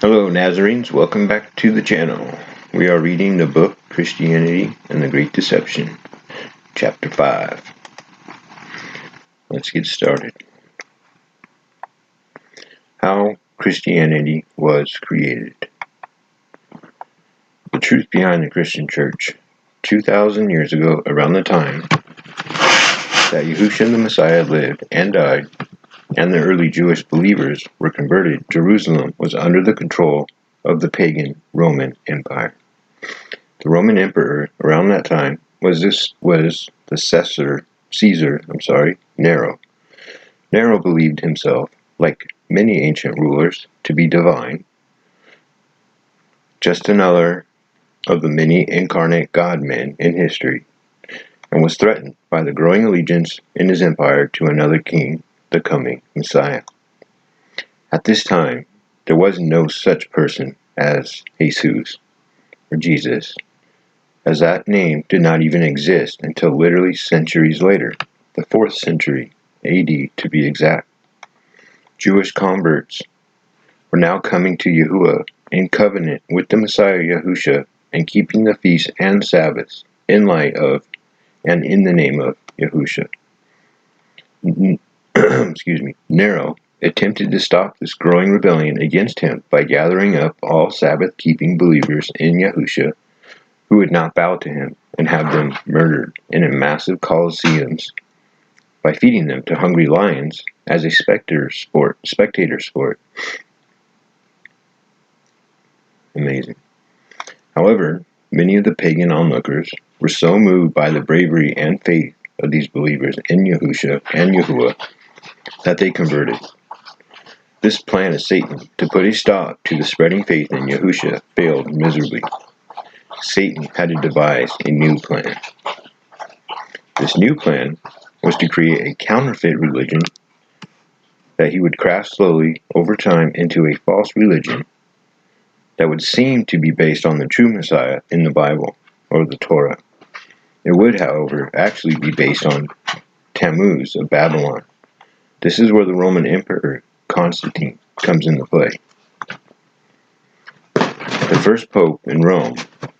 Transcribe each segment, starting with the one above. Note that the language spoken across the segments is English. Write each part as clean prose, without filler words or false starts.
Hello, Nazarenes. Welcome back to the channel. We are reading the book Christianity and the Great Deception, Chapter 5. Let's get started. How Christianity was created. The truth behind the Christian Church. 2,000 years ago, around the time that Yahushua the Messiah lived and died, and the early Jewish believers were converted, Jerusalem was under the control of the pagan Roman Empire. The Roman emperor around that time was the Caesar, Nero. Nero believed himself, like many ancient rulers, to be divine, just another of the many incarnate God-men in history, and was threatened by the growing allegiance in his empire to another king, the coming Messiah. At this time, there was no such person as Jesus, or Jesus, as that name did not even exist until literally centuries later, the 4th century AD to be exact. Jewish converts were now coming to Yahuwah in covenant with the Messiah Yahushua and keeping the feasts and Sabbaths in light of and in the name of Yahushua. Nero attempted to stop this growing rebellion against him by gathering up all Sabbath-keeping believers in Yahushua who would not bow to him and have them murdered in massive colosseums by feeding them to hungry lions as a spectator sport. Amazing. However, many of the pagan onlookers were so moved by the bravery and faith of these believers in Yahushua and Yahuwah that they converted. This plan of Satan to put a stop to the spreading faith in Yahushua failed miserably. Satan had to devise a new plan. This new plan was to create a counterfeit religion that he would craft slowly over time into a false religion that would seem to be based on the true Messiah in the Bible or the Torah. It would, however, actually be based on Tammuz of Babylon. This is where the Roman Emperor Constantine comes into play. The first pope in Rome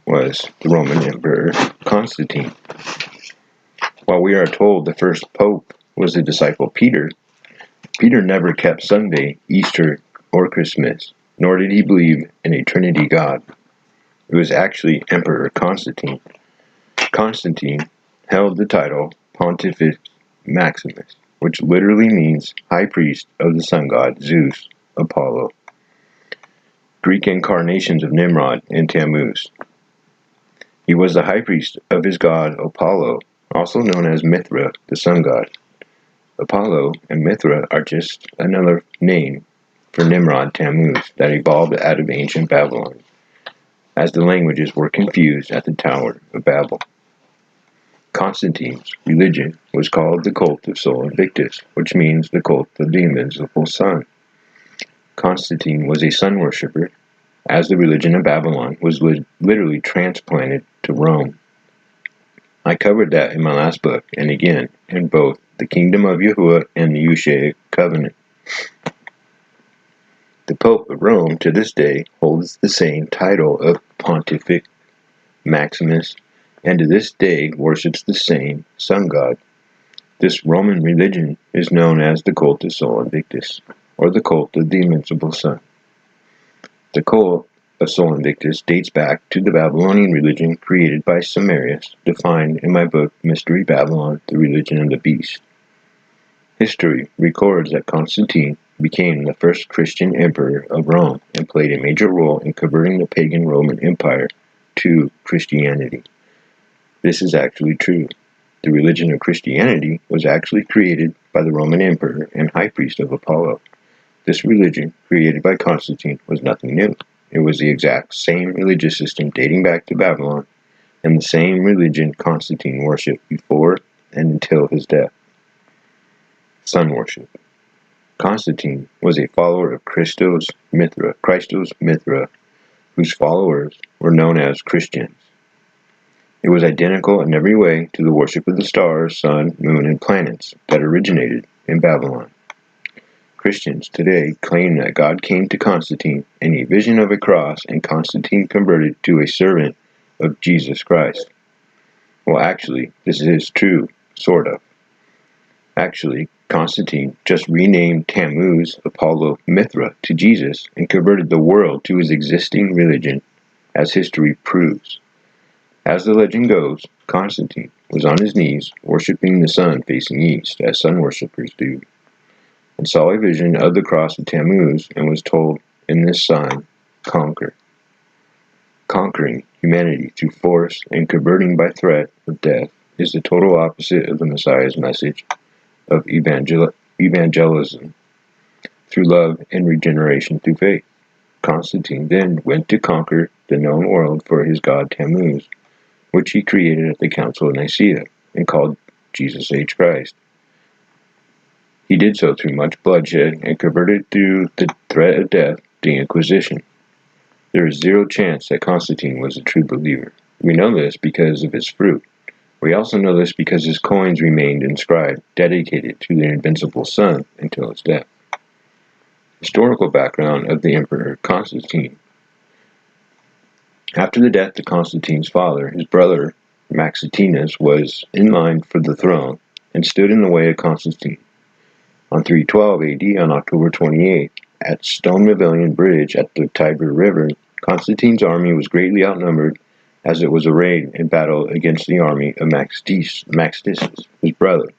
was the Roman Emperor Constantine. While we are told the first pope was the disciple Peter, Peter never kept Sunday, Easter, or Christmas, nor did he believe in a Trinity God. It was actually Emperor Constantine. Constantine held the title Pontifex Maximus, which literally means high priest of the sun god Zeus, Apollo, Greek incarnations of Nimrod and Tammuz. He was the high priest of his god Apollo, also known as Mithra, the sun god. Apollo and Mithra are just another name for Nimrod Tammuz that evolved out of ancient Babylon, as the languages were confused at the Tower of Babel. Constantine's religion was called the cult of Sol Invictus, which means the cult of the invincible sun. Constantine was a sun worshipper, as the religion of Babylon was literally transplanted to Rome. I covered that in my last book, and again, in both the Kingdom of Yahuwah and the Ushaic Covenant. The Pope of Rome to this day holds the same title of Pontifex Maximus, and to this day worships the same sun god. This Roman religion is known as the cult of Sol Invictus, or the cult of the invincible sun. The cult of Sol Invictus dates back to the Babylonian religion created by Samarius, defined in my book Mystery Babylon, the Religion of the Beast. History records that Constantine became the first Christian emperor of Rome and played a major role in converting the pagan Roman Empire to Christianity. This is actually true. The religion of Christianity was actually created by the Roman emperor and high priest of Apollo. This religion, created by Constantine, was nothing new. It was the exact same religious system dating back to Babylon, and the same religion Constantine worshipped before and until his death. Sun worship. Constantine was a follower of Christos Mithra, whose followers were known as Christians. It was identical in every way to the worship of the stars, sun, moon, and planets that originated in Babylon. Christians today claim that God came to Constantine in a vision of a cross and Constantine converted to a servant of Jesus Christ. Well, actually, this is true, sort of. Actually, Constantine just renamed Tammuz, Apollo, Mithra to Jesus and converted the world to his existing religion, as history proves. As the legend goes, Constantine was on his knees, worshipping the sun facing east, as sun worshippers do, and saw a vision of the cross of Tammuz and was told, in this sign, conquer. Conquering humanity through force and converting by threat of death is the total opposite of the Messiah's message of evangelism through love and regeneration through faith. Constantine then went to conquer the known world for his god Tammuz, which he created at the Council of Nicaea and called Jesus H. Christ. He did so through much bloodshed and converted through the threat of death the Inquisition. There is zero chance that Constantine was a true believer. We know this because of his fruit. We also know this because his coins remained inscribed, dedicated to the invincible sun until his death. Historical background of the Emperor Constantine. After the death of Constantine's father, his brother Maximinus was in line for the throne and stood in the way of Constantine. On 312 AD, on October 28, at Stone Rebellion Bridge at the Tiber River, Constantine's army was greatly outnumbered as it was arrayed in battle against the army of Maxentius, his brother.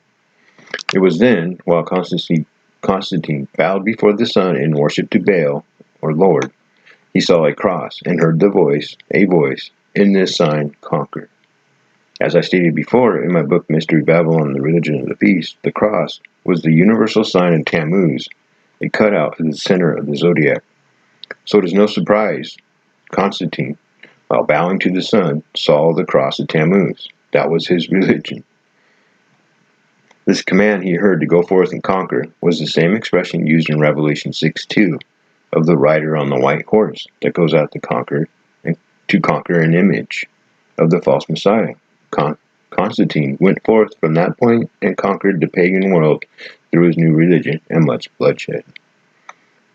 It was then, while Constantine bowed before the sun in worship to Baal, or Lord, he saw a cross and heard a voice, in this sign, conquer. As I stated before in my book Mystery Babylon, the Religion of the Beast, the cross was the universal sign of Tammuz, a cutout in the center of the zodiac. So it is no surprise Constantine, while bowing to the sun, saw the cross of Tammuz. That was his religion. This command he heard to go forth and conquer was the same expression used in Revelation 6:2 of the rider on the white horse that goes out to conquer an image of the false Messiah. Constantine went forth from that point and conquered the pagan world through his new religion and much bloodshed.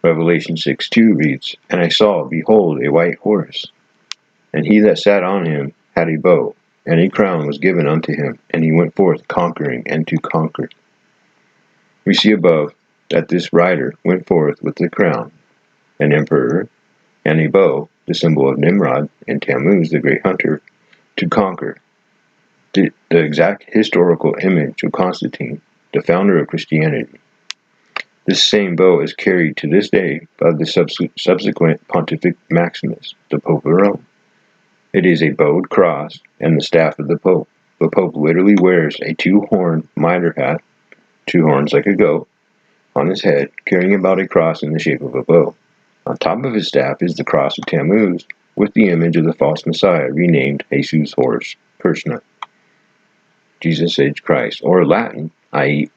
Revelation 6:2 reads, And I saw, behold, a white horse, and he that sat on him had a bow, and a crown was given unto him, and he went forth conquering and to conquer. We see above that this rider went forth with the crown, an emperor, and a bow, the symbol of Nimrod, and Tammuz, the great hunter, to conquer. The exact historical image of Constantine, the founder of Christianity. This same bow is carried to this day by the subsequent Pontifex Maximus, the Pope of Rome. It is a bowed cross and the staff of the Pope. The Pope literally wears a two-horned mitre hat, two horns like a goat, on his head, carrying about a cross in the shape of a bow. On top of his staff is the cross of Tammuz, with the image of the false Messiah, renamed Jesus Horus Persona, Jesus H. Christ, or Latin, IHS.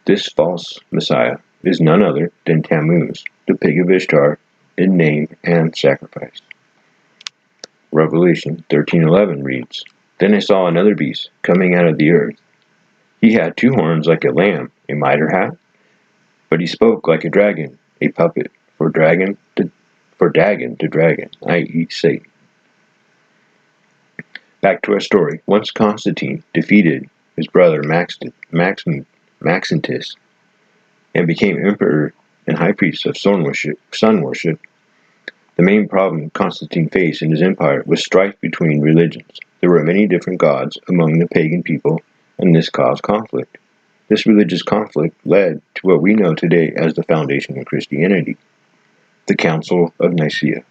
This false Messiah is none other than Tammuz, the pig of Ishtar, in name and sacrifice. Revelation 13:11 reads, Then I saw another beast coming out of the earth. He had two horns like a lamb, a mitre hat, but he spoke like a dragon, a puppet, for Dagon to dragon, i.e. Satan. Back to our story. Once Constantine defeated his brother Maxentius and became emperor and high priest of sun worship, the main problem Constantine faced in his empire was strife between religions. There were many different gods among the pagan people, and this caused conflict. This religious conflict led to what we know today as the foundation of Christianity, the Council of Nicaea.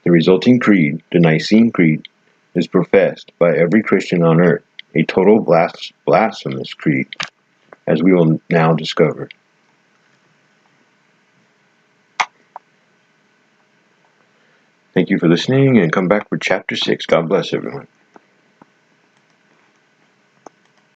The resulting creed, the Nicene Creed, is professed by every Christian on earth, a total blasphemous creed, as we will now discover. Thank you for listening, and come back for Chapter 6. God bless everyone.